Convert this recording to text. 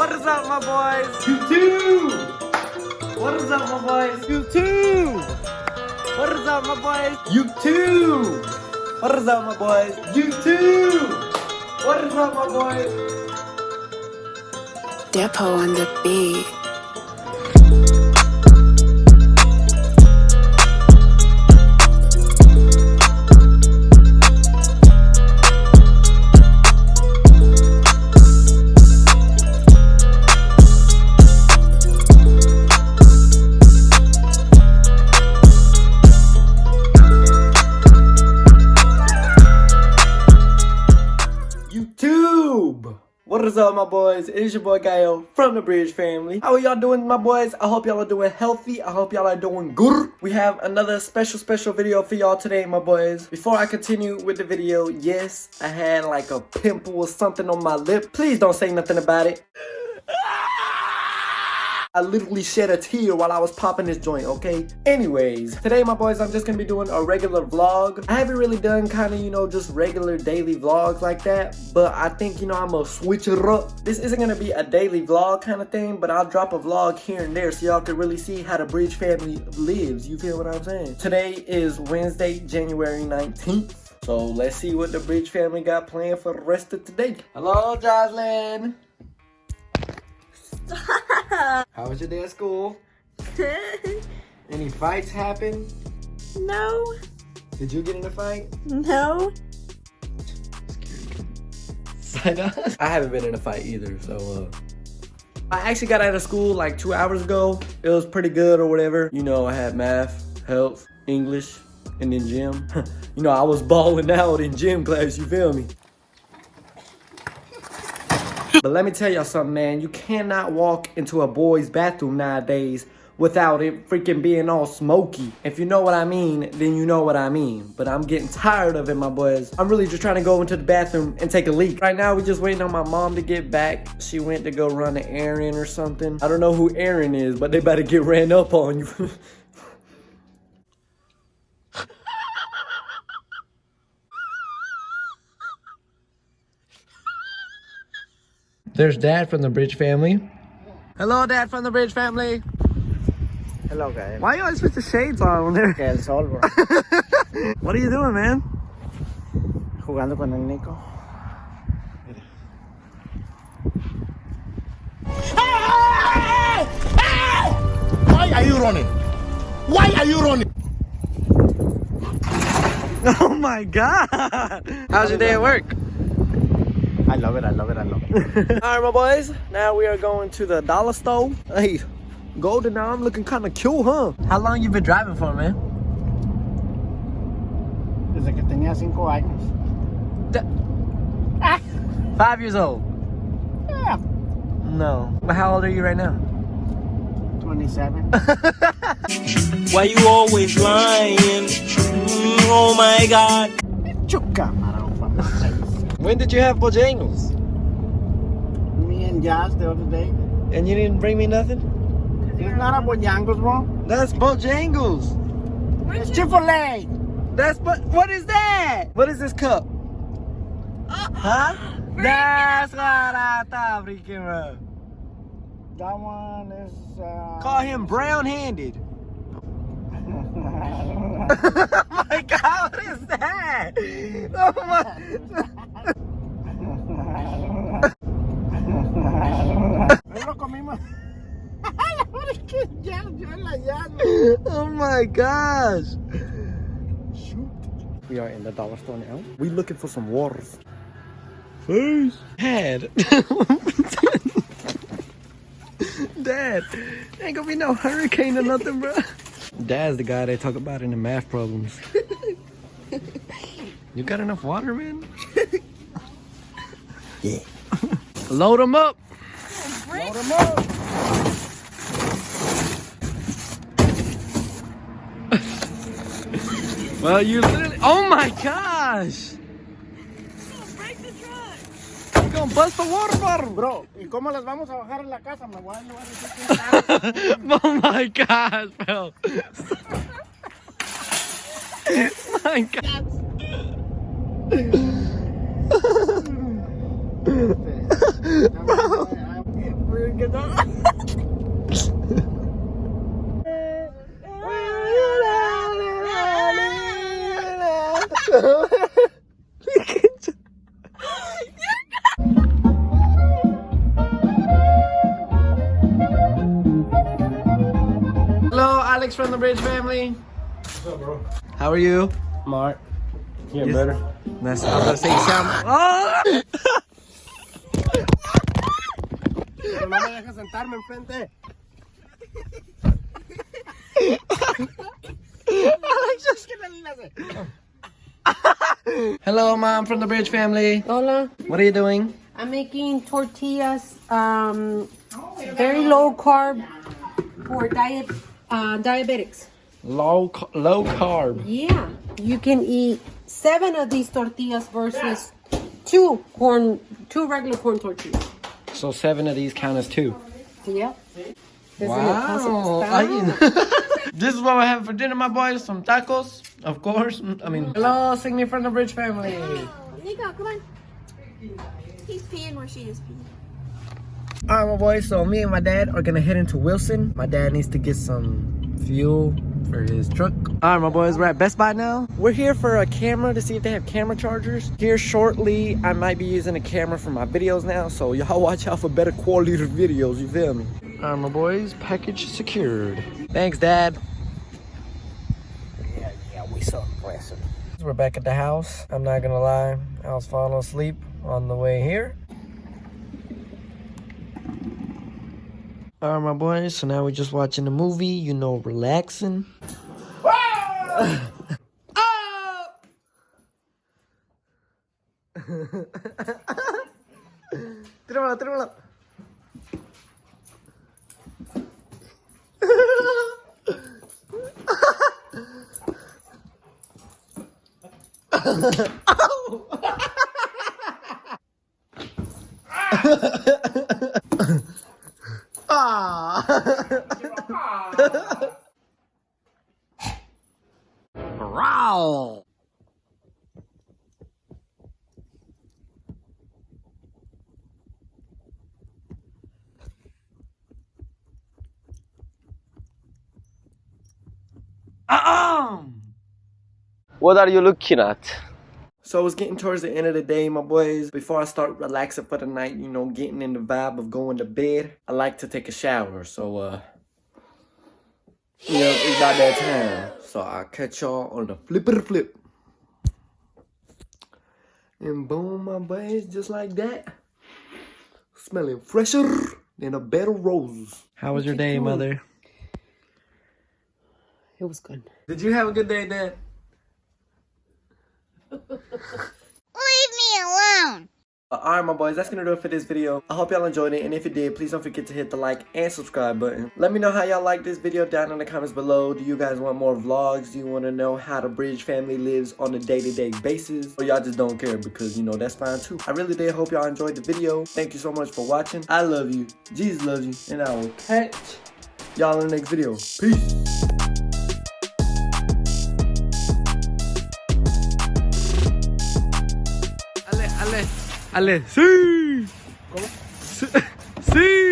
What is up, my boys? YouTube! What is up, my boys? YouTube! What is up, my boys? YouTube! What is up, my boys? YouTube! What is up, my boys? Depot on the beat. YouTube! What is up, my boys? It is your boy Gael from the Bridge family. How are y'all doing, my boys? I hope y'all are doing healthy. I hope y'all are doing good. We have another special video for y'all today, my boys. Before I continue with the video, yes, I had like a pimple or something on my lip. Please don't say nothing about it. I literally shed a tear while I was popping this joint, okay? Anyways, today, my boys, I'm just gonna be doing a regular vlog. I haven't really done kind of, you know, just regular daily vlogs like that, but I think, you know, I'm gonna switch it up. This isn't gonna be a daily vlog kind of thing, but I'll drop a vlog here and there so y'all can really see how the Bridge family lives. You feel what I'm saying? Today is Wednesday, January 19th. So let's see what the Bridge family got planned for the rest of today. Hello, Jocelyn. How was your day at school? Any fights happen? No. Did you get in a fight? No. I haven't been in a fight either, so I actually got out of school like 2 hours ago. It was pretty good or whatever. You know, I had math, health, English, and then gym. You know, I was balling out in gym class, you feel me? But let me tell y'all something, man. You cannot walk into a boy's bathroom nowadays without it freaking being all smoky. If you know what I mean, then you know what I mean. But I'm getting tired of it, my boys. I'm really just trying to go into the bathroom and take a leak. Right now, we're just waiting on my mom to get back. She went to go run an errand or something. I don't know who Aaron is, but they better get ran up on you. There's Dad from the Bridge family. Hello, Dad from the Bridge family. Hello, guys. Why you always put the shades on there? Que el sol, bro. What are you doing, man? Jugando con el Nico. Why are you running? Why are you running? Oh my God! How's your day at work? I love it, I love it, I love it. All right, my boys. Now we are going to the dollar store. Hey, Golden, now I'm looking kind of cute, huh? How long you been driving for, man? Desde que tenía 5 años. 5 years old. Yeah. No. But how old are you right now? 27. Why you always lying? Oh my God. Chuka, mano, from my face. When did you have Bojangles? Me and Jazz the other day. And you didn't bring me nothing? It's not a Bojangles, bro. That's Bojangles. It's Chick-fil-A. That's what is that? What is this cup? Huh? That's what I thought, freaking bro. That one is. Call him brown-handed. Oh my God, what is that? Oh my. Lo comimos. Oh my gosh. Shoot. We are in the dollar store now. We looking for some waters. First. Dad. Dad. Ain't gonna be no hurricane or nothing, bro. Dad's the guy they talk about in the math problems. You got enough water, man? Yeah. Load them up. Load them up. Well, you literally. Oh my gosh. Break the truck. You're gonna bust the water bottle. Bro, ¿y cómo las vamos a bajar en la casa? Me voy a llevar ese Oh my gosh, bro. My God. Bro, good dog. Hello, Alex from the Bridge family. What's up, bro? How are you? Mark. Getting better. That's I was gonna say you sound. Oh! Pero no me dejes sentarme enfrente. Hello, Mom from the Bridge family. Hola, What are you doing? I'm making tortillas, very low carb for diabetics. Low carb. Yeah, you can eat 7 of these tortillas versus 2 regular corn tortillas. So 7 of these count as 2. Yep. Wow. This is what we're having for dinner, my boys. Some tacos, of course. I mean, hello, Signy from the Bridge family. Nico, come on. He's peeing where she is peeing. Alright, my boys, so me and my dad are gonna head into Wilson. My dad needs to get some fuel for his truck. Alright, my boys, we're at Best Buy now. We're here for a camera to see if they have camera chargers. Here shortly, I might be using a camera for my videos now, so y'all watch out for better quality videos, you feel me? Alright, my boys, package secured. Thanks, Dad. Yeah, we so aggressive. We're back at the house. I'm not gonna lie, I was falling asleep on the way here. Alright, my boys, so now we're just watching the movie, you know, relaxing. Tíralo. Growl. What are you looking at? So it's getting towards the end of the day, my boys. Before I start relaxing for the night, you know, getting in the vibe of going to bed, I like to take a shower. So, yeah, it's about that time. So I'll catch y'all on the flip. And boom, my boys, just like that. Smelling fresher than a bed of roses. How was your day, Mother? It was good. Did you have a good day, Dad? Leave me alone. Alright, my boys, that's gonna do it for this video. I hope y'all enjoyed it, and if you did, please don't forget to hit the like and subscribe button. Let me know how y'all like this video down in the comments below. Do you guys want more vlogs? Do you want to know how the Bridge family lives on a day-to-day basis? Or y'all just don't care, because, you know, that's fine too. I really did hope y'all enjoyed the video. Thank you so much for watching. I love you. Jesus loves you. And I will catch y'all in the next video. Peace. Ale, sí. ¿Cómo? Sí.